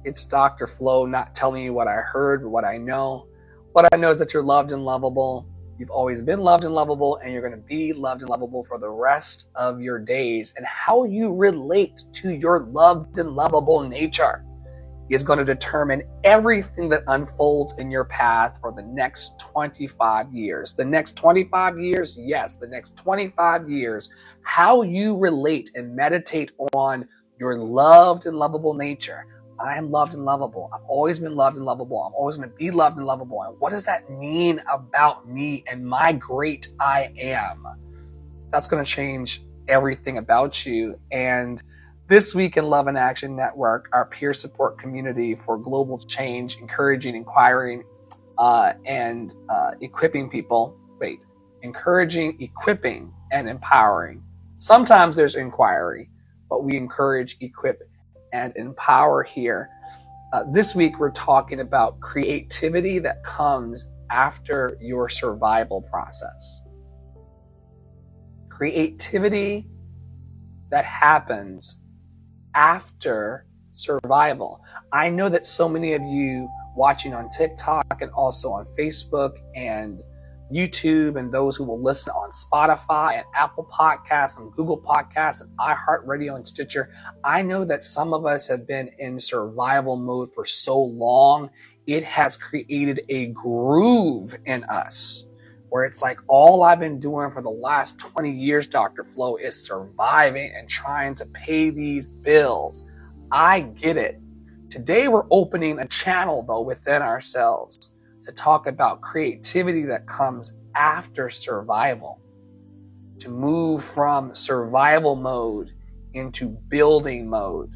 It's Dr. Flo, not telling you what I heard, but what I know. What I know is that you're loved and lovable. You've always been loved and lovable, and you're going to be loved and lovable for the rest of your days. And how you relate to your loved and lovable nature is going to determine everything that unfolds in your path for the next 25 years. The next 25 years, yes, the next 25 years, how you relate and meditate on your loved and lovable nature. I am loved and lovable. I've always been loved and lovable. I'm always going to be loved and lovable. And what does that mean about me and my great I am? That's going to change everything about you. And this week in Love in Action Network, our peer support community for global change, encouraging, inquiring, and equipping people. Encouraging, equipping, and empowering. Sometimes there's inquiry, but we encourage, equip, and empower here. This week, we're talking about creativity that comes after your survival process. Creativity that happens after survival. I know that so many of you watching on TikTok and also on Facebook and YouTube, and those who will listen on Spotify and Apple Podcasts and Google Podcasts and iHeartRadio and Stitcher, I know that some of us have been in survival mode for so long, it has created a groove in us where it's like, all I've been doing for the last 20 years, Dr. Flo, is surviving and trying to pay these bills. I get it. Today, we're opening a channel, though, within ourselves to talk about creativity that comes after survival, to move from survival mode into building mode.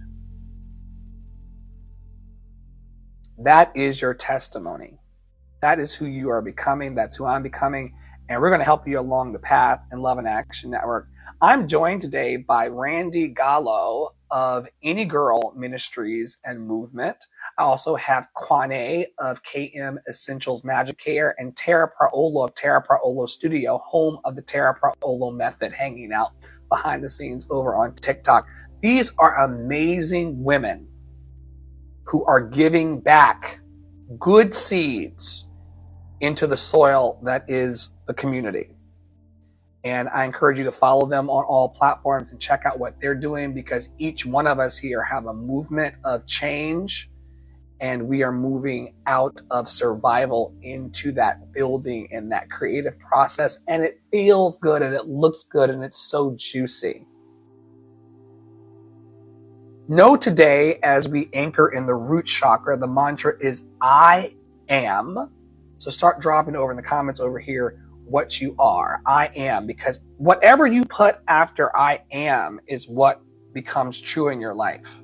That is your testimony. That is who you are becoming. That's who I'm becoming. And we're going to help you along the path in Love in Action Network. I'm joined today by Randy Gallo of Any Girl Ministries and Movement. I also have Kwane of KM Essentials Magic Care and Tara Praolo of Tara Praolo Studio, home of the Tara Praolo Method, hanging out behind the scenes over on TikTok. These are amazing women who are giving back good seeds into the soil that is the community. And I encourage you to follow them on all platforms and check out what they're doing, because each one of us here have a movement of change, and we are moving out of survival into that building and that creative process. And it feels good and it looks good and it's so juicy. Know today, as we anchor in the root chakra, the mantra is I am. So start dropping over in the comments over here what you are. I am, because whatever you put after I am is what becomes true in your life.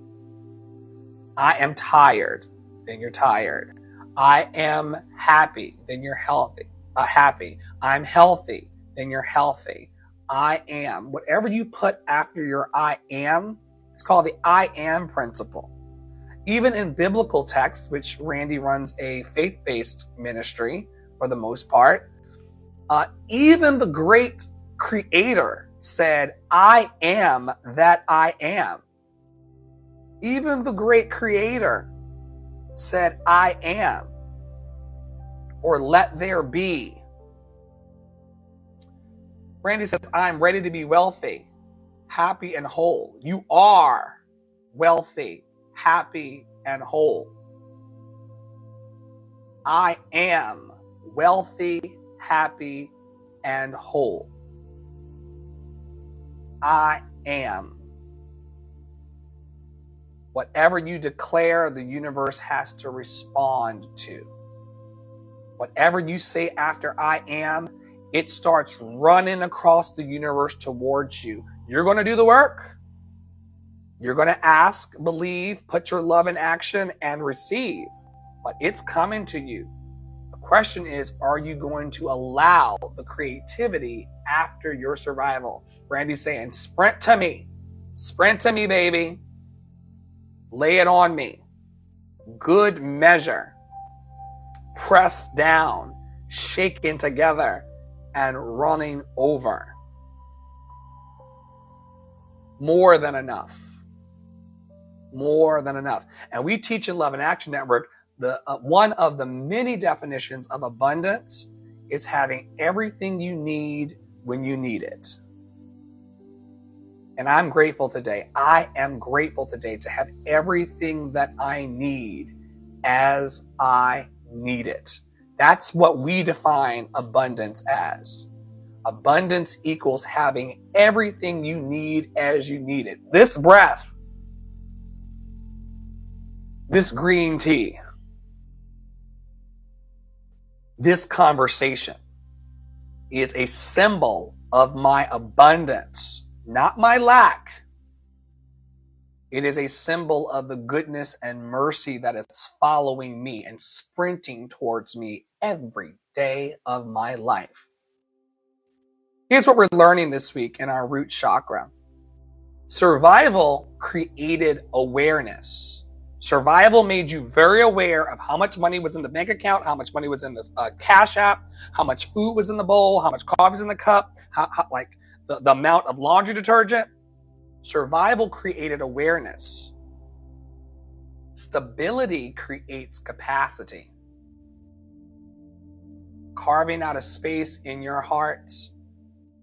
I am tired, then you're tired. I am happy, then you're happy. I'm healthy, then you're healthy. I am. Whatever you put after your I am, it's called the I am principle. Even in biblical texts, which Randy runs a faith-based ministry for the most part, even the great creator said, I am that I am. Even the great creator said, I am, or let there be. Randy says, I'm ready to be wealthy, happy, and whole. You are wealthy, happy, and whole. I am wealthy, happy, and whole. I am. Whatever you declare, the universe has to respond to. Whatever you say after I am, it starts running across the universe towards you. You're going to do the work. You're going to ask, believe, put your love in action, and receive. But it's coming to you. The question is, are you going to allow the creativity after your survival? Randy's saying, sprint to me. Sprint to me, baby. Lay it on me. Good measure. Pressed down, shaken together, and running over. More than enough. More than enough. And we teach in Love and Action Network, the one of the many definitions of abundance is having everything you need when you need it. And I'm grateful today. I am grateful today to have everything that I need as I need it. That's what we define abundance as. Abundance equals having everything you need as you need it. This breath, this green tea, this conversation is a symbol of my abundance, not my lack. It is a symbol of the goodness and mercy that is following me and sprinting towards me every day of my life. Here's what we're learning this week in our root chakra. Survival created awareness. Survival made you very aware of how much money was in the bank account, how much money was in the cash app, how much food was in the bowl, how much coffee was in the cup, like the amount of laundry detergent. Survival created awareness. Stability creates capacity. Carving out a space in your heart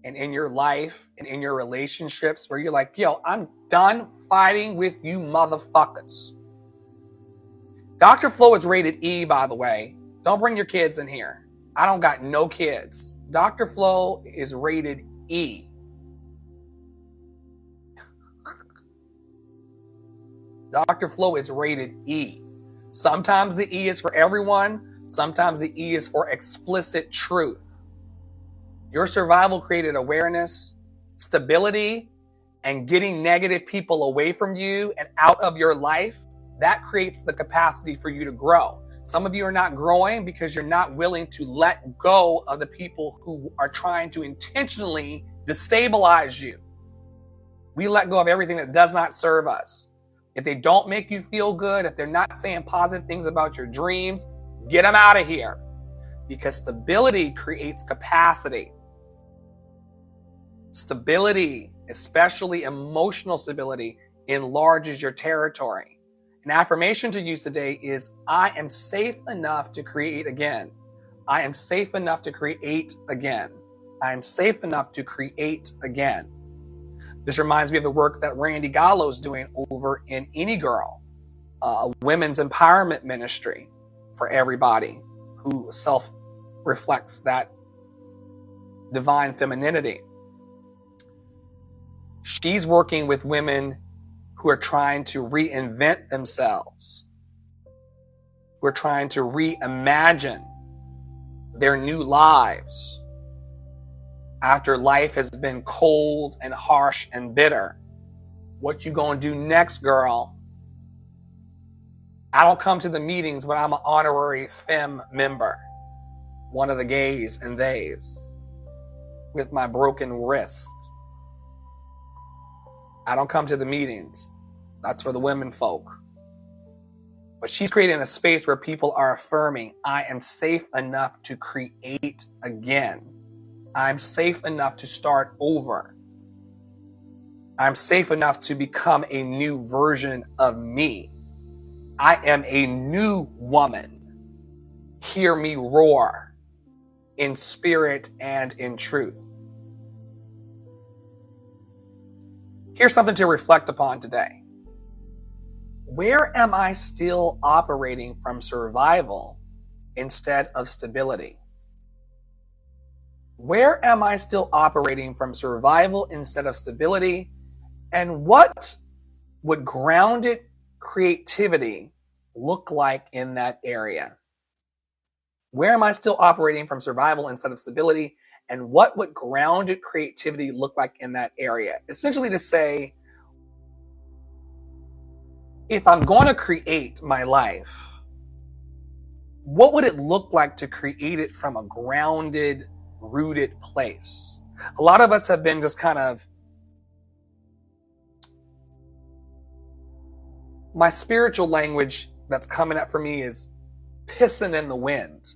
and in your life and in your relationships where you're like, yo, I'm done fighting with you motherfuckers. Dr. Flo is rated E, by the way. Don't bring your kids in here. I don't got no kids. Dr. Flo is rated E. Dr. Flo is rated E. Sometimes the E is for everyone. Sometimes the E is for explicit truth. Your survival created awareness, stability, and getting negative people away from you and out of your life. That creates the capacity for you to grow. Some of you are not growing because you're not willing to let go of the people who are trying to intentionally destabilize you. We let go of everything that does not serve us. If they don't make you feel good, if they're not saying positive things about your dreams, get them out of here. Because stability creates capacity. Stability, especially emotional stability, enlarges your territory. An affirmation to use today is, I am safe enough to create again. I am safe enough to create again. I am safe enough to create again. This reminds me of the work that Randy Gallo is doing over in Any Girl, a women's empowerment ministry for everybody who self-reflects that divine femininity. She's working with women who are trying to reinvent themselves, who are trying to reimagine their new lives after life has been cold and harsh and bitter. What you gonna do next, girl? I don't come to the meetings, but I'm an honorary femme member, one of the gays and theys, with my broken wrist. I don't come to the meetings. That's for the women folk. But she's creating a space where people are affirming, I am safe enough to create again. I'm safe enough to start over. I'm safe enough to become a new version of me. I am a new woman. Hear me roar in spirit and in truth. Here's something to reflect upon today. Where am I still operating from survival instead of stability? Where am I still operating from survival instead of stability? And what would grounded creativity look like in that area? Where am I still operating from survival instead of stability? And what would grounded creativity look like in that area? Essentially to say, if I'm going to create my life, what would it look like to create it from a grounded, rooted place? A lot of us have been just kind of, my spiritual language that's coming up for me is pissing in the wind.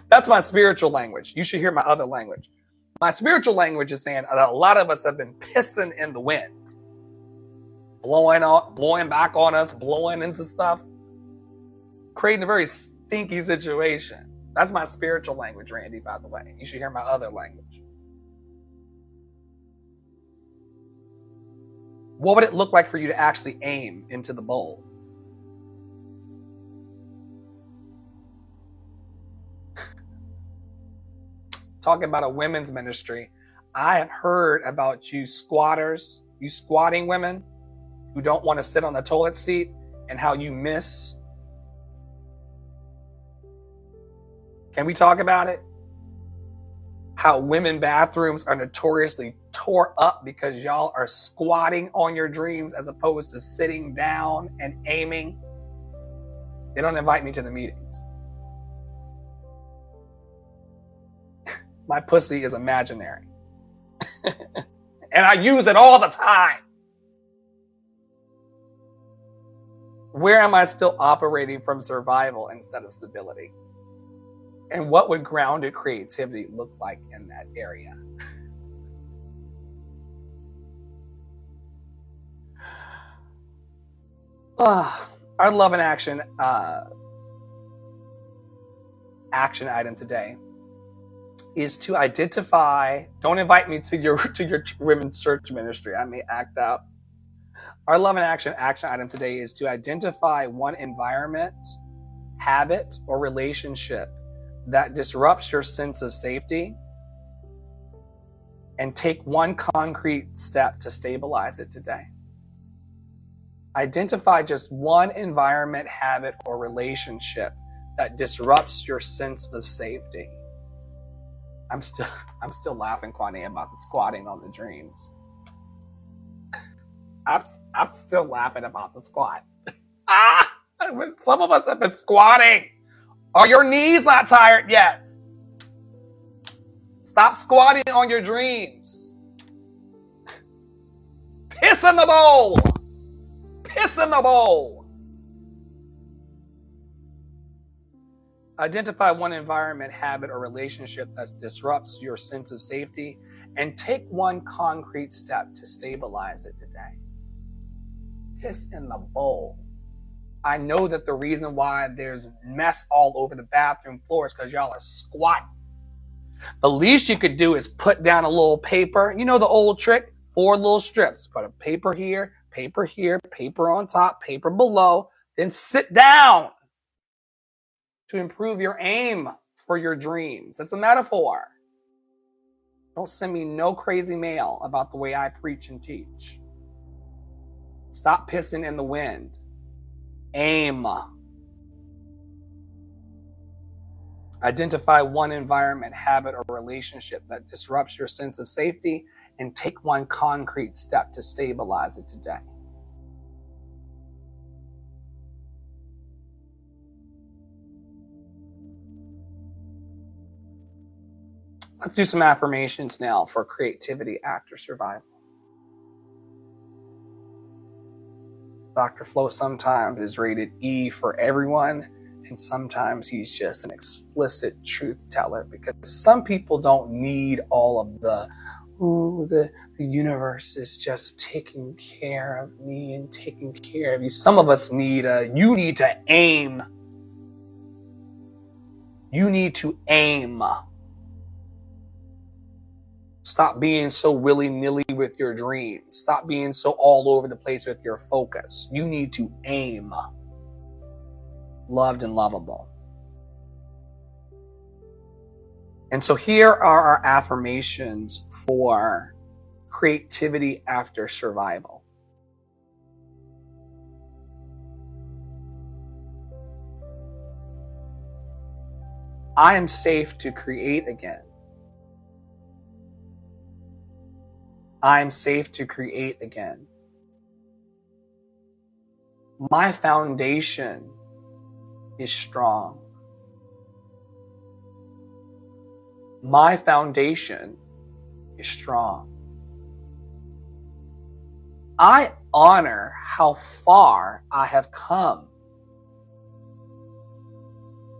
That's my spiritual language. You should hear my other language. My spiritual language is saying that a lot of us have been pissing in the wind, blowing back on us, blowing into stuff, creating a very stinky situation. That's my spiritual language, Randy, by the way. You should hear my other language. What would it look like for you to actually aim into the bowl? Talking about a women's ministry, I have heard about you squatters, you squatting women who don't want to sit on the toilet seat, and how you miss. Can we talk about it? How women bathrooms are notoriously tore up because y'all are squatting on your dreams as opposed to sitting down and aiming. They don't invite me to the meetings. My pussy is imaginary. And I use it all the time. Where am I still operating from survival instead of stability? And what would grounded creativity look like in that area? Our love and action item today is to identify. Don't invite me to your women's church ministry. I may act out. Our love and action item today is to identify one environment, habit, or relationship that disrupts your sense of safety and take one concrete step to stabilize it today. Identify just one environment, habit, or relationship that disrupts your sense of safety. I'm still laughing, Kwame, about the squatting on the dreams. I'm still laughing about the squat. Some of us have been squatting. Are your knees not tired yet? Stop squatting on your dreams. Piss in the bowl. Piss in the bowl. Identify one environment, habit, or relationship that disrupts your sense of safety and take one concrete step to stabilize it today. Piss in the bowl. I know that the reason why there's mess all over the bathroom floor is because y'all are squatting. The least you could do is put down a little paper. You know the old trick? 4 little strips. Put a paper here, paper on top, paper below. Then sit down to improve your aim for your dreams. It's a metaphor. Don't send me no crazy mail about the way I preach and teach. Stop pissing in the wind. Aim. Identify one environment, habit, or relationship that disrupts your sense of safety and take one concrete step to stabilize it today. Let's do some affirmations now for creativity after survival. Dr. Flo sometimes is rated E for everyone, and sometimes he's just an explicit truth teller because some people don't need all of the universe is just taking care of me and taking care of you. Some of us need you need to aim. You need to aim. Stop being so willy-nilly with your dreams. Stop being so all over the place with your focus. You need to aim. Loved and lovable. And so here are our affirmations for creativity after survival. I am safe to create again. I am safe to create again. My foundation is strong. My foundation is strong. I honor how far I have come.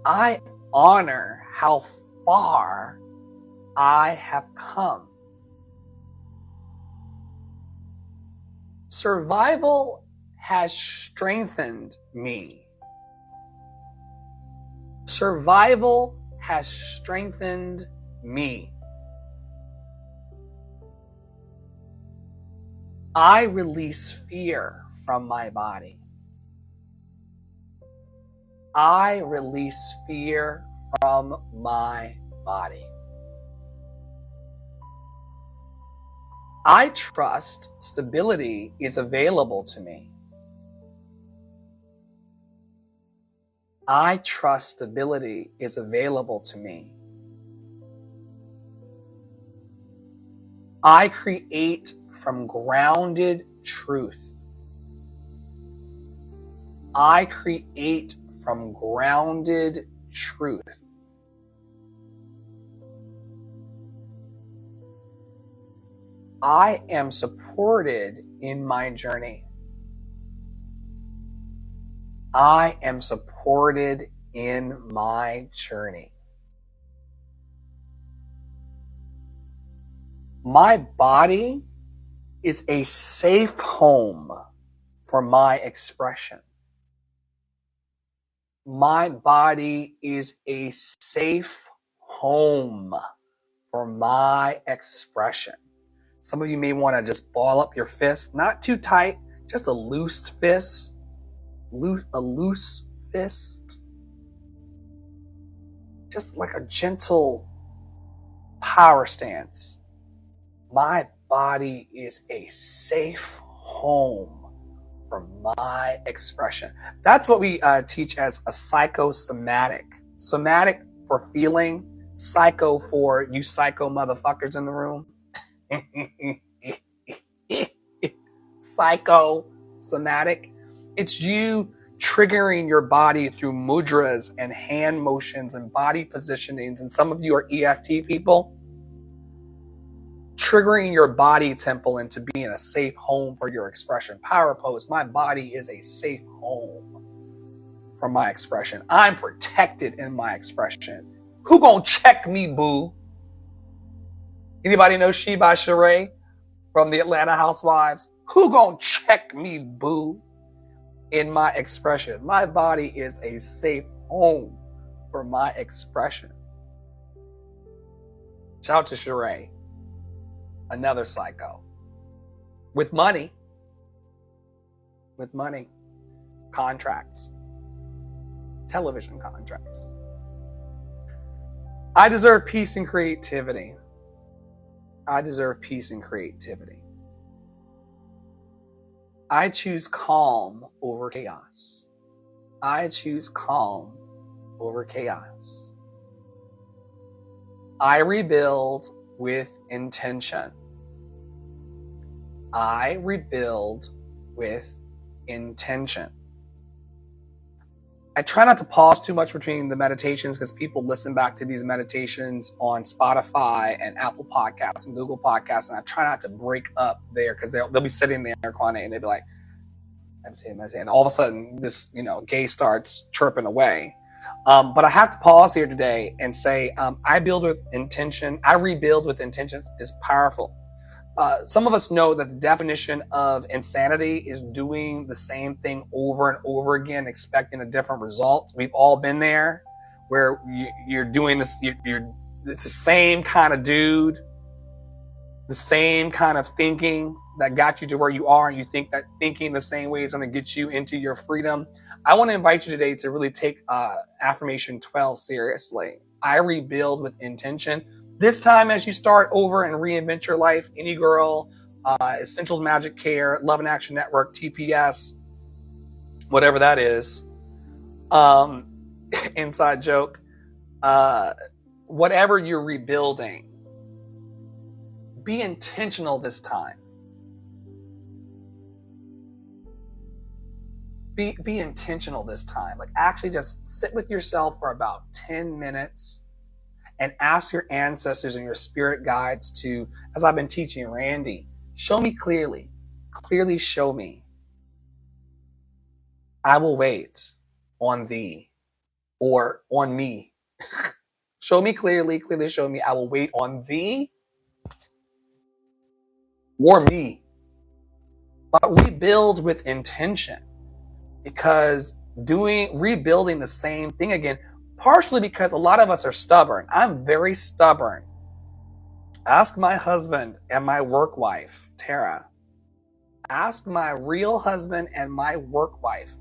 I honor how far I have come. Survival has strengthened me. Survival has strengthened me. I release fear from my body. I release fear from my body. I trust stability is available to me. I trust stability is available to me. I create from grounded truth. I create from grounded truth. I am supported in my journey. I am supported in my journey. My body is a safe home for my expression. My body is a safe home for my expression. Some of you may want to just ball up your fist, not too tight, just a loose fist. A loose fist. Just like a gentle power stance. My body is a safe home for my expression. That's what we teach as a psychosomatic. Somatic for feeling, psycho for you psycho motherfuckers in the room. Psychosomatic. It's you triggering your body through mudras and hand motions and body positionings. And some of you are EFT people. Triggering your body temple into being a safe home for your expression. Power pose. My body is a safe home for my expression. I'm protected in my expression. Who gonna check me, boo? Anybody know She by Sheree from the Atlanta Housewives? Who gonna check me, boo? In my expression. My body is a safe home for my expression. Shout out to Sheree. Another psycho. With money. Contracts. Television contracts. I deserve peace and creativity. I deserve peace and creativity. I choose calm over chaos. I choose calm over chaos. I rebuild with intention. I rebuild with intention. I try not to pause too much between the meditations because people listen back to these meditations on Spotify and Apple Podcasts and Google Podcasts, and I try not to break up there because they'll be sitting there, Kwame, and they'll be like, meditating, and all of a sudden this gay starts chirping away. But I have to pause here today and say I build with intention. I rebuild with intentions is powerful. Some of us know that the definition of insanity is doing the same thing over and over again, expecting a different result. We've all been there where you're doing this. It's the same kind of dude, the same kind of thinking that got you to where you are, and you think that thinking the same way is going to get you into your freedom. I want to invite you today to really take affirmation 12 seriously. I rebuild with intention. This time, as you start over and reinvent your life, Any Girl, Essentials Magic Care, Love and Action Network, TPS, whatever that is, inside joke, whatever you're rebuilding, be intentional this time. Be intentional this time. Like actually just sit with yourself for about 10 minutes and ask your ancestors and your spirit guides to, as I've been teaching Randy, show me clearly. Clearly show me. I will wait on thee or on me. Show me clearly, clearly show me. I will wait on thee or me. But rebuild with intention, because rebuilding the same thing again, partially because a lot of us are stubborn. I'm very stubborn. Ask my husband and my work wife, Tara. Ask my real husband and my work wife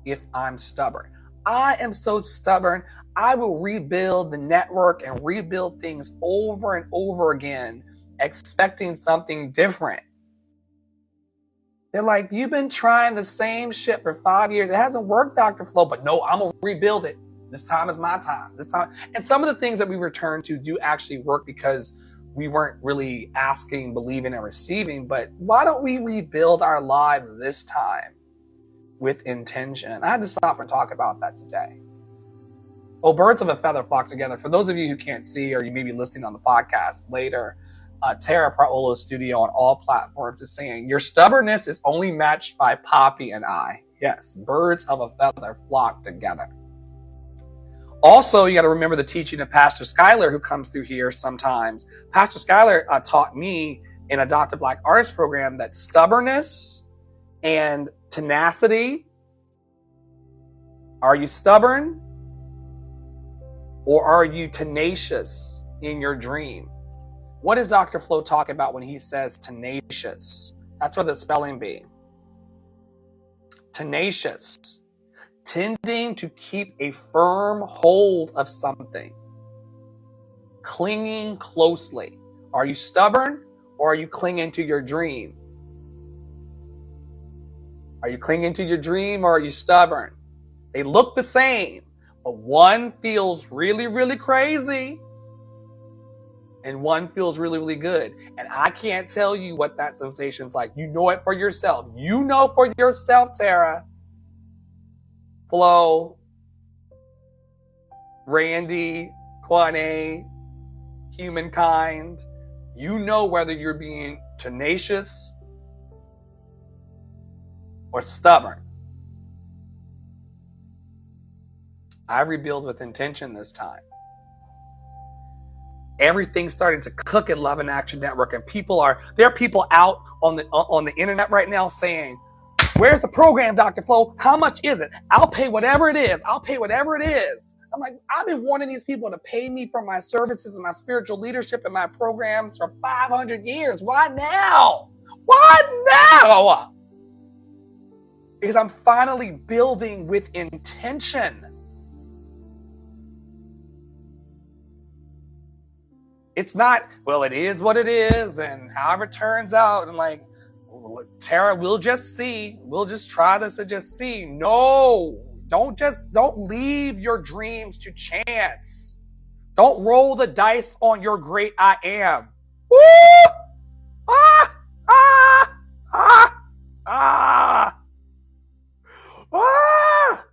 if I'm stubborn. I am so stubborn. I will rebuild the network and rebuild things over and over again, expecting something different. They're like, you've been trying the same shit for 5 years. It hasn't worked, Dr. Flo, but no, I'm going to rebuild it. This time is my time. This time. And some of the things that we return to do actually work because we weren't really asking, believing, and receiving. But why don't we rebuild our lives this time with intention? I had to stop and talk about that today. Oh, birds of a feather flock together. For those of you who can't see, or you may be listening on the podcast later, Tara Praolo's studio on all platforms is saying, your stubbornness is only matched by Poppy and I. Yes, birds of a feather flock together. Also, you got to remember the teaching of Pastor Schuyler, who comes through here sometimes. Pastor Schuyler taught me in Adopted Black Artist program that stubbornness and tenacity. Are you stubborn or are you tenacious in your dream? What does Dr. Flo talk about when he says tenacious? That's what the spelling be. Tenacious. Tending to keep a firm hold of something. Clinging closely. Are you stubborn or are you clinging to your dream? Are you clinging to your dream or are you stubborn? They look the same, but one feels really, really crazy and one feels really, really good. And I can't tell you what that sensation's like. You know it for yourself. You know for yourself, Tara, Flo, Randy, Kwane, humankind. You know whether you're being tenacious or stubborn. I rebuild with intention this time. Everything's starting to cook in Love in Action Network, and there are people out on the internet right now saying, where's the program, Dr. Flo? How much is it? I'll pay whatever it is. I'll pay whatever it is. I'm like, I've been wanting these people to pay me for my services and my spiritual leadership and my programs for 500 years. Why now? Why now? Because I'm finally building with intention. It's not, well, it is what it is, and however it turns out, and like, Tara, we'll just see. We'll just try this and just see. No, don't leave your dreams to chance. Don't roll the dice on your great I am. Woo! Ah! Ah! Ah! Ah! Ah!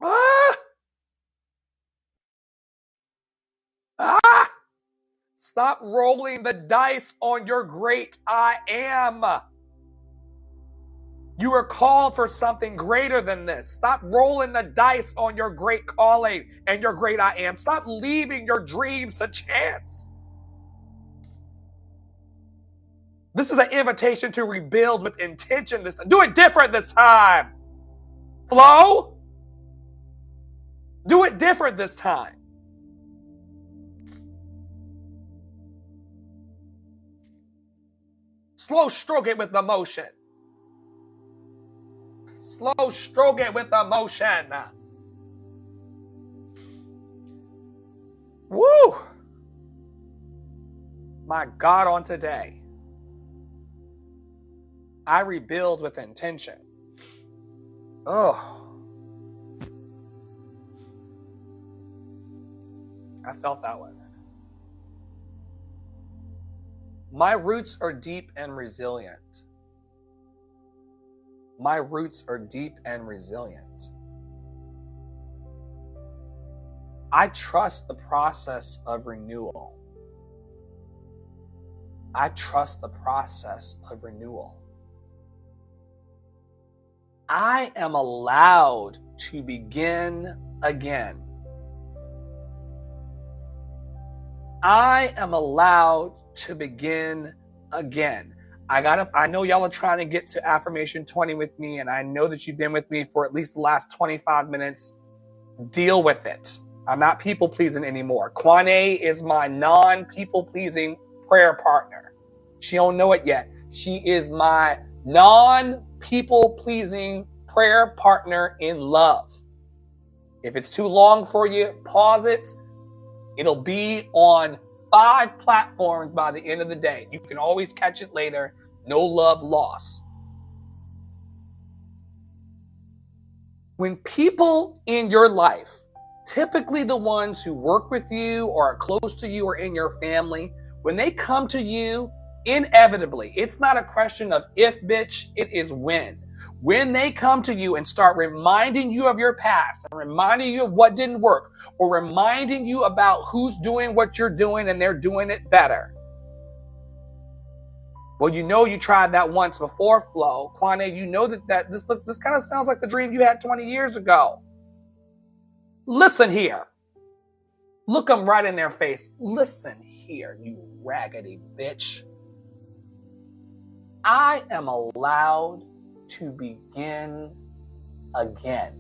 Ah! Ah! Stop rolling the dice on your great I am. You are called for something greater than this. Stop rolling the dice on your great calling and your great I am. Stop leaving your dreams to chance. This is an invitation to rebuild with intention this time. Do it different this time. Flo? Do it different this time. Slow stroke it with emotion. Slow stroke it with emotion. Woo! My God, on today, I rebuild with intention. Oh. I felt that one. My roots are deep and resilient. My roots are deep and resilient. I trust the process of renewal. I trust the process of renewal. I am allowed to begin again. I am allowed to begin again. I know y'all are trying to get to affirmation 20 with me, and I know that you've been with me for at least the last 25 minutes. Deal with it. I'm not people pleasing anymore. Kwane is my non-people pleasing prayer partner. She don't know it yet. She is my non-people pleasing prayer partner in love. If it's too long for you, pause it. It'll be on 5 platforms by the end of the day. You can always catch it later. No love lost. When people in your life, typically the ones who work with you or are close to you or in your family, when they come to you, inevitably, it's not a question of if, bitch, it is when. When they come to you and start reminding you of your past and reminding you of what didn't work or reminding you about who's doing what you're doing and they're doing it better. Well, you know you tried that once before, Flo. Kwane, you know that this kind of sounds like the dream you had 20 years ago. Listen here. Look them right in their face. Listen here, you raggedy bitch. I am allowed to begin again.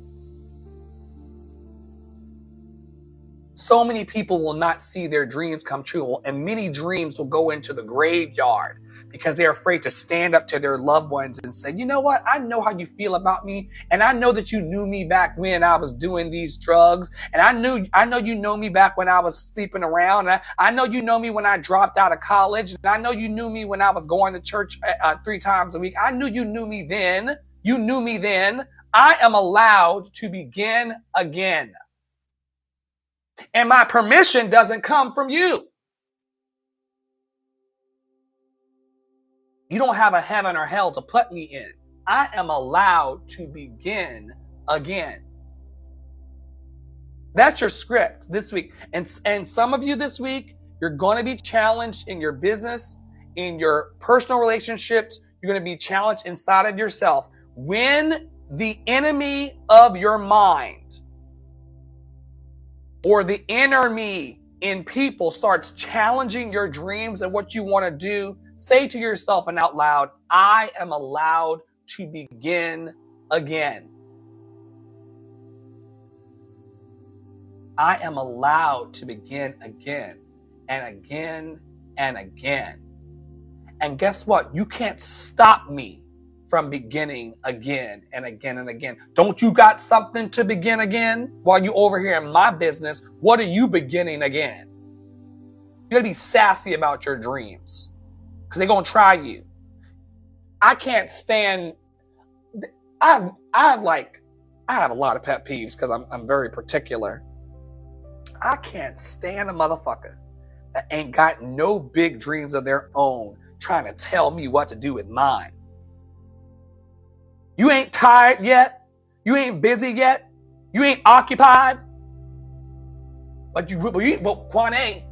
So many people will not see their dreams come true, and many dreams will go into the graveyard because they're afraid to stand up to their loved ones and say, you know what? I know how you feel about me, and I know that you knew me back when I was doing these drugs, and I know you know me back when I was sleeping around, and I know you know me when I dropped out of college, and I know you knew me when I was going to church 3 times a week. I knew you knew me then. You knew me then. I am allowed to begin again. And my permission doesn't come from you. You don't have a heaven or hell to put me in. I am allowed to begin again. That's your script this week. And some of you this week, you're going to be challenged in your business, in your personal relationships. You're going to be challenged inside of yourself. When the enemy of your mind or the inner me in people starts challenging your dreams and what you want to do, say to yourself and out loud, I am allowed to begin again. I am allowed to begin again and again and again. And guess what? You can't stop me from beginning again and again and again. Don't you got something to begin again? While you over here in my business, what are you beginning again? You gotta be sassy about your dreams because they're gonna try you. I can't stand, I have a lot of pet peeves because I'm very particular. I can't stand a motherfucker that ain't got no big dreams of their own trying to tell me what to do with mine. You ain't tired yet. You ain't busy yet. You ain't occupied. But Kwane,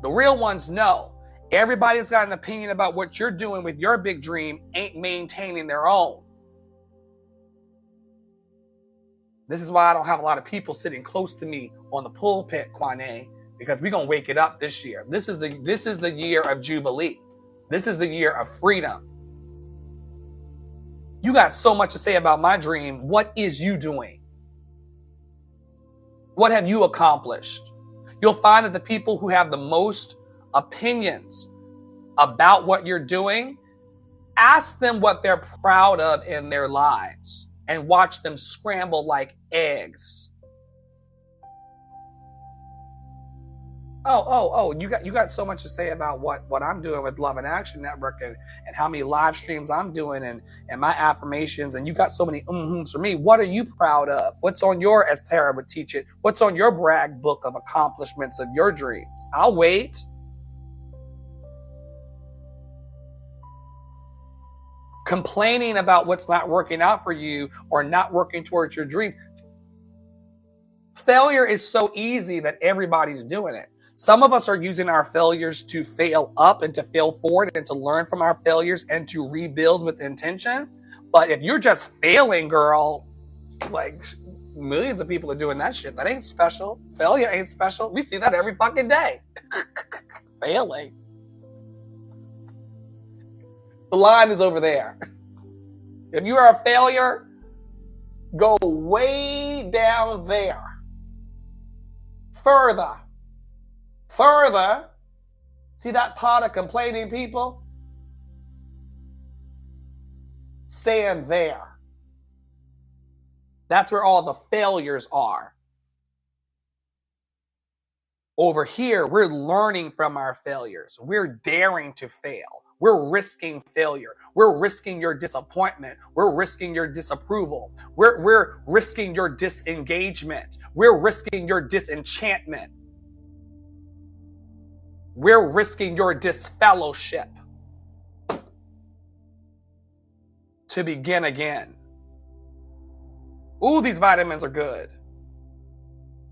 the real ones know. Everybody's got an opinion about what you're doing with your big dream ain't maintaining their own. This is why I don't have a lot of people sitting close to me on the pulpit, Kwane, because we're going to wake it up this year. This is the year of Jubilee. This is the year of freedom. You got so much to say about my dream. What is you doing? What have you accomplished? You'll find that the people who have the most opinions about what you're doing, ask them what they're proud of in their lives and watch them scramble like eggs. You got so much to say about what I'm doing with Love and Action Network and how many live streams I'm doing and my affirmations, and you got so many for me. What are you proud of? What's on your, as Tara would teach it, what's on your brag book of accomplishments of your dreams? I'll wait. Complaining about what's not working out for you or not working towards your dreams. Failure is so easy that everybody's doing it. Some of us are using our failures to fail up and to fail forward and to learn from our failures and to rebuild with intention. But if you're just failing, girl, like, Millions of people are doing that shit. That ain't special. Failure ain't special. We see that every fucking day. Failing. The line is over there. If you are a failure, go way down there. Further. See that pot of complaining people? Stand there. That's where all the failures are. Over here, we're learning from our failures. We're daring to fail. We're risking failure. We're risking your disappointment. We're risking your disapproval. We're risking your disengagement. We're risking your disenchantment. We're risking your disfellowship to begin again. Ooh, these vitamins are good.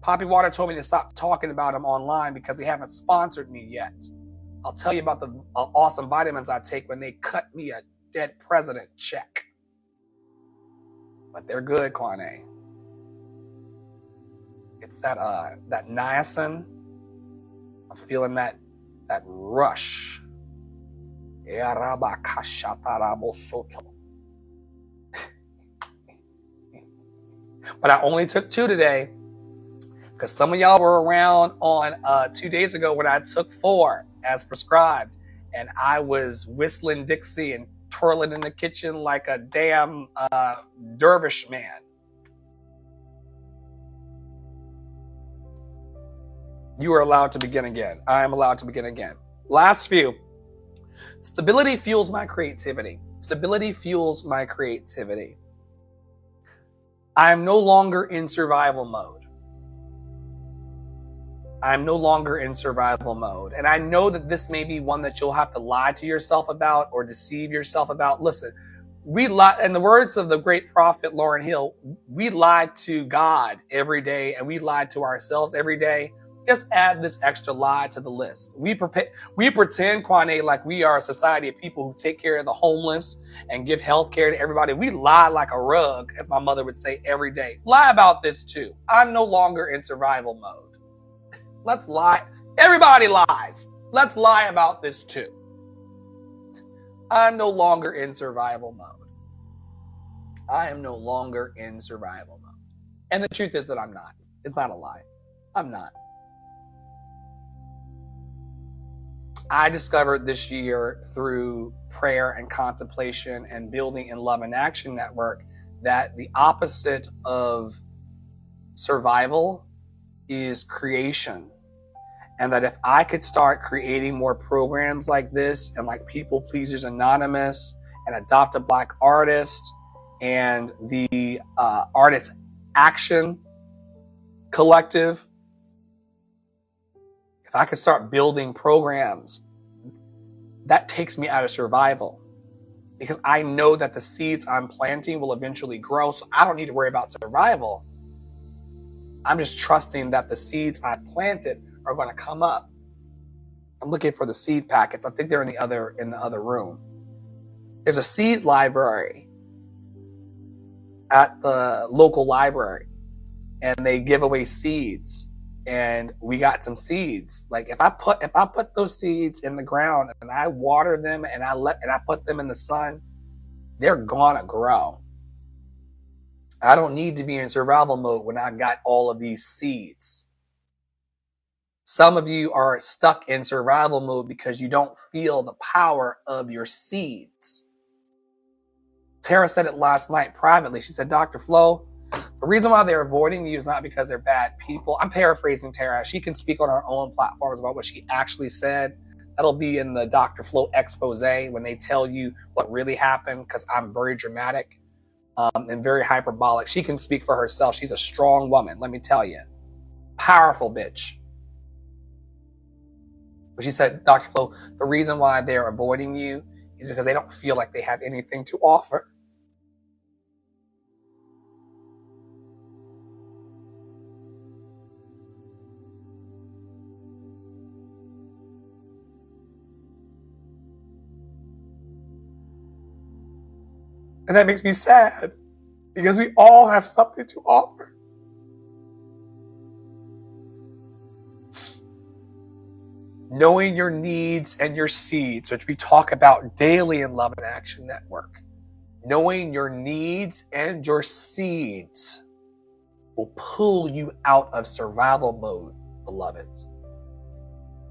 Poppy Water told me to stop talking about them online because they haven't sponsored me yet. I'll tell you about the awesome vitamins I take when they cut me a dead president check. But they're good, Kwane. It's that niacin. I'm feeling that rush. But I only took 2 today because some of y'all were around on 2 days ago when I took 4 as prescribed, and I was whistling Dixie and twirling in the kitchen like a damn dervish man. You are allowed to begin again. I am allowed to begin again. Last few. Stability fuels my creativity. Stability fuels my creativity. I am no longer in survival mode. I'm no longer in survival mode. And I know that this may be one that you'll have to lie to yourself about or deceive yourself about. Listen, we lie, in the words of the great prophet Lauryn Hill, we lie to God every day and we lie to ourselves every day. Just add this extra lie to the list. We pretend, Kwane, like we are a society of people who take care of the homeless and give health care to everybody. We lie like a rug, as my mother would say, every day. Lie about this too. I'm no longer in survival mode. Let's lie. Everybody lies. Let's lie about this too. I'm no longer in survival mode. I am no longer in survival mode. And the truth is that I'm not. It's not a lie. I'm not. I discovered this year through prayer and contemplation and building in Love and Action Network that the opposite of survival is creation. And that if I could start creating more programs like this and like People Pleasers Anonymous and Adopt a Black Artist and the Artist Action Collective, if I could start building programs, that takes me out of survival because I know that the seeds I'm planting will eventually grow. So I don't need to worry about survival. I'm just trusting that the seeds I planted are going to come up. I'm looking for the seed packets. I think they're in the other room. There's a seed library at the local library and they give away seeds. And we got some seeds. Like if I put those seeds in the ground and I water them and I put them in the sun, they're gonna grow. I don't need to be in survival mode when I've got all of these seeds. Some of you are stuck in survival mode because you don't feel the power of your seeds. Tara said it last night privately. She said, Dr. Flo, the reason why they're avoiding you is not because they're bad people. I'm paraphrasing Tara. She can speak on her own platforms about what she actually said. That'll be in the Dr. Flo expose when they tell you what really happened, because I'm very dramatic and very hyperbolic. She can speak for herself. She's a strong woman, let me tell you. Powerful bitch. But she said, Dr. Flo, the reason why they're avoiding you is because they don't feel like they have anything to offer. And that makes me sad because we all have something to offer. knowing your needs and your seeds, which we talk about daily in Love and Action Network. Knowing your needs and your seeds will pull you out of survival mode, beloveds.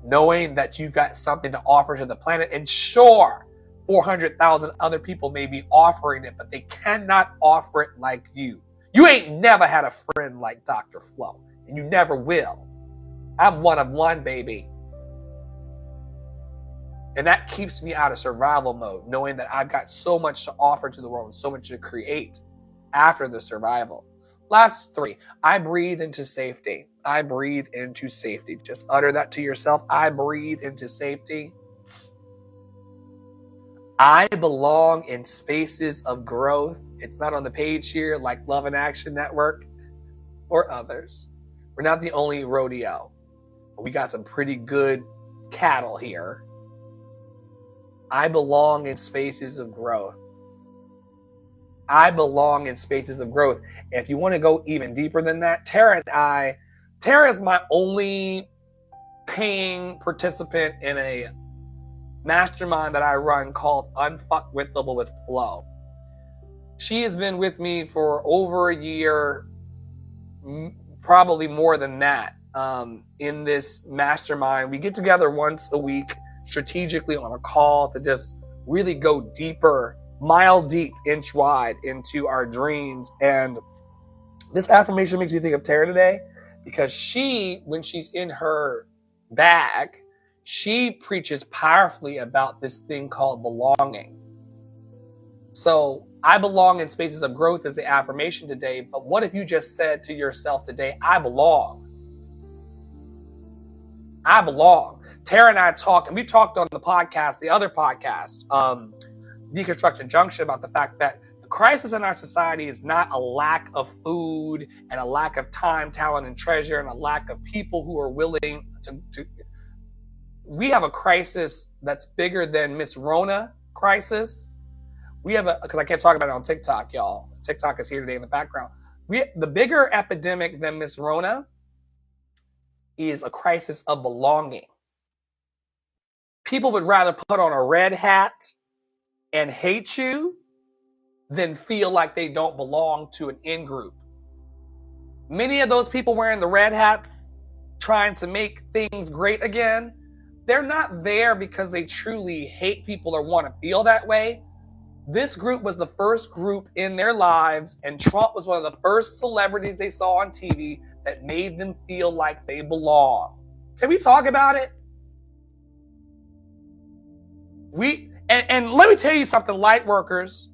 Knowing that you've got something to offer to the planet, and sure, 400,000 other people may be offering it, but they cannot offer it like you. You ain't never had a friend like Dr. Flo, and you never will. I'm one of one, baby. And that keeps me out of survival mode, knowing that I've got so much to offer to the world and so much to create after the survival. Last three, I breathe into safety. I breathe into safety. Just utter that to yourself. I breathe into safety. I belong in spaces of growth. It's not on the page here like Love and Action Network or others. We're not the only rodeo. We got some pretty good cattle here. I belong in spaces of growth. I belong in spaces of growth. And if you want to go even deeper than that, Tara is my only paying participant in a mastermind that I run called Unfuckwithable with Flow. She has been with me for over a year, probably more than that, in this mastermind. We get together once a week strategically on a call to just really go deeper, mile deep, inch wide into our dreams. And this affirmation makes me think of Tara today because she, when she's in her bag, she preaches powerfully about this thing called belonging. So I belong in spaces of growth is the affirmation today. But what if you just said to yourself today, I belong? I belong. Tara and I talked, and we talked on the podcast, the other podcast, Deconstruction Junction, about the fact that the crisis in our society is not a lack of food and a lack of time, talent, and treasure, and a lack of people who are willing to we have a crisis that's bigger than Miss Rona crisis. We have because I can't talk about it on TikTok, y'all. TikTok is here today in the background. The bigger epidemic than Miss Rona is a crisis of belonging. People would rather put on a red hat and hate you than feel like they don't belong to an in-group. Many of those people wearing the red hats, trying to make things great again, they're not there because they truly hate people or want to feel that way. This group was the first group in their lives, and Trump was one of the first celebrities they saw on TV that made them feel like they belong. Can we talk about it? And let me tell you something, light workers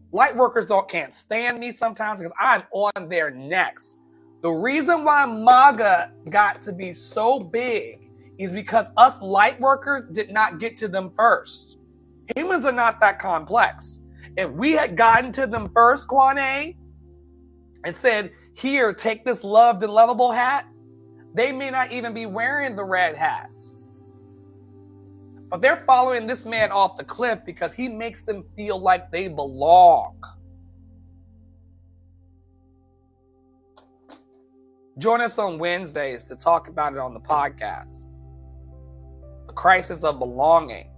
can't stand me sometimes because I'm on their necks. The reason why MAGA got to be so big is because us light workers did not get to them first. Humans are not that complex. If we had gotten to them first, Kwane, and said, here, take this loved and lovable hat, they may not even be wearing the red hats. But they're following this man off the cliff because he makes them feel like they belong. Join us on Wednesdays to talk about it on the podcast. The crisis of belonging.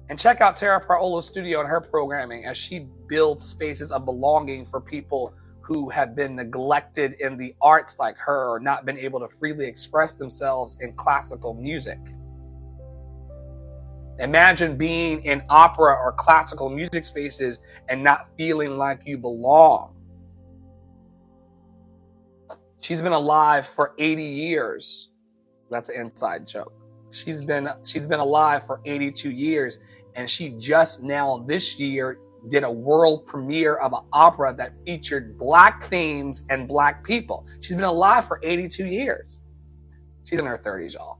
And check out Tara Paolo's studio and her programming as she builds spaces of belonging for people who have been neglected in the arts like her or not been able to freely express themselves in classical music. Imagine being in opera or classical music spaces and not feeling like you belong. She's been alive for 80 years. That's an inside joke. She's been alive for 82 years, and she just now this year did a world premiere of an opera that featured Black themes and Black people. She's been alive for 82 years. She's in her 30s, y'all.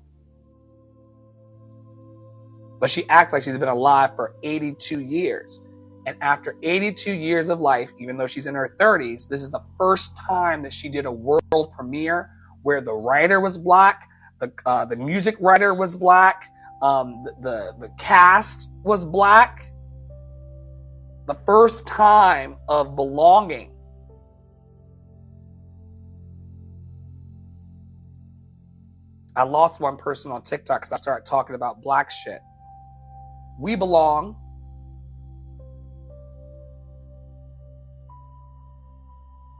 But she acts like she's been alive for 82 years. And after 82 years of life, even though she's in her 30s, this is the first time that she did a world premiere where the writer was Black, the music writer was Black, the cast was Black. The first time of belonging. I lost one person on TikTok because I started talking about black shit. We belong.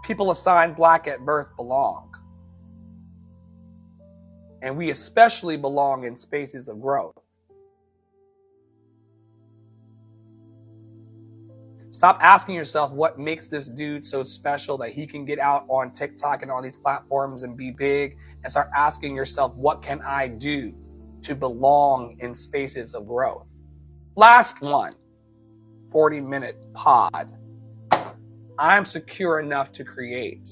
People assigned black at birth belong. And we especially belong in spaces of growth. Stop asking yourself what makes this dude so special that he can get out on TikTok and all these platforms and be big, and start asking yourself, what can I do to belong in spaces of growth? Last one, 40-minute pod. I'm secure enough to create.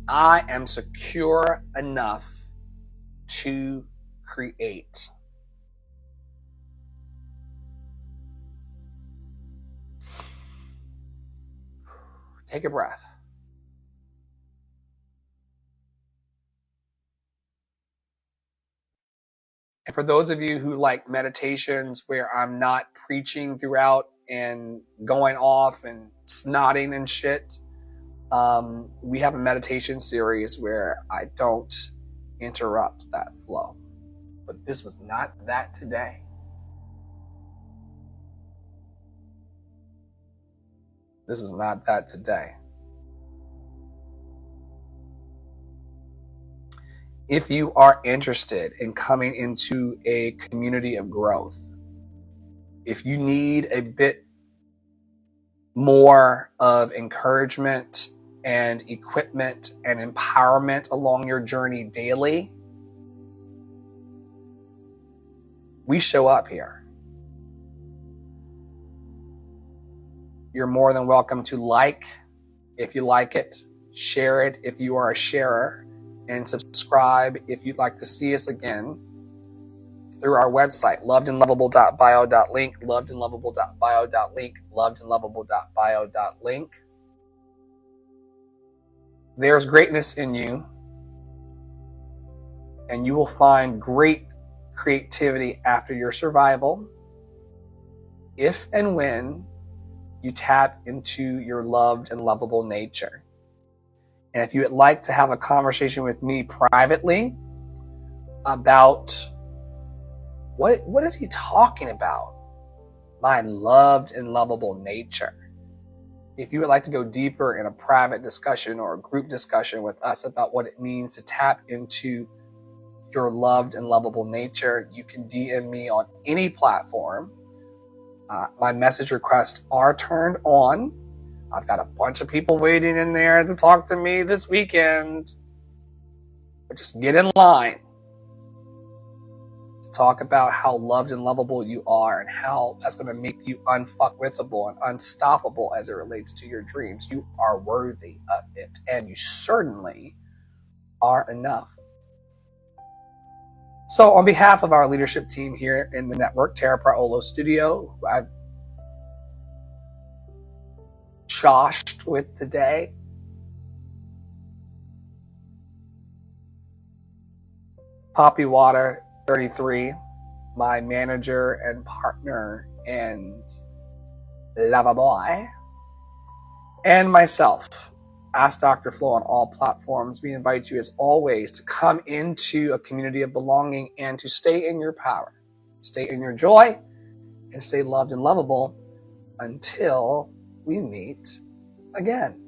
I am secure enough to create. Take a breath. And for those of you who like meditations where I'm not preaching throughout and going off and snotting and shit, we have a meditation series where I don't interrupt that flow. But this was not that today. This was not that today. If you are interested in coming into a community of growth, if you need a bit more of encouragement and equipment and empowerment along your journey daily, we show up here. You're more than welcome to like if you like it, share it if you are a sharer, and subscribe if you'd like to see us again through our website, lovedandlovable.bio.link, lovedandlovable.bio.link, lovedandlovable.bio.link. There's greatness in you, and you will find great creativity after your survival if and when you tap into your loved and lovable nature. And if you would like to have a conversation with me privately about what is he talking about, my loved and lovable nature. If you would like to go deeper in a private discussion or a group discussion with us about what it means to tap into your loved and lovable nature, you can DM me on any platform. My message requests are turned on. I've got a bunch of people waiting in there to talk to me this weekend. But just get in line to talk about how loved and lovable you are and how that's going to make you unfuckwithable and unstoppable as it relates to your dreams. You are worthy of it, and you certainly are enough. So on behalf of our leadership team here in the network, Tara Praolo Studio, who I've shoshed with today, Poppy Water 33, my manager and partner and lover boy, and myself, Ask Dr. Flo on all platforms. We invite you as always to come into a community of belonging and to stay in your power, stay in your joy, and stay loved and lovable until we meet again.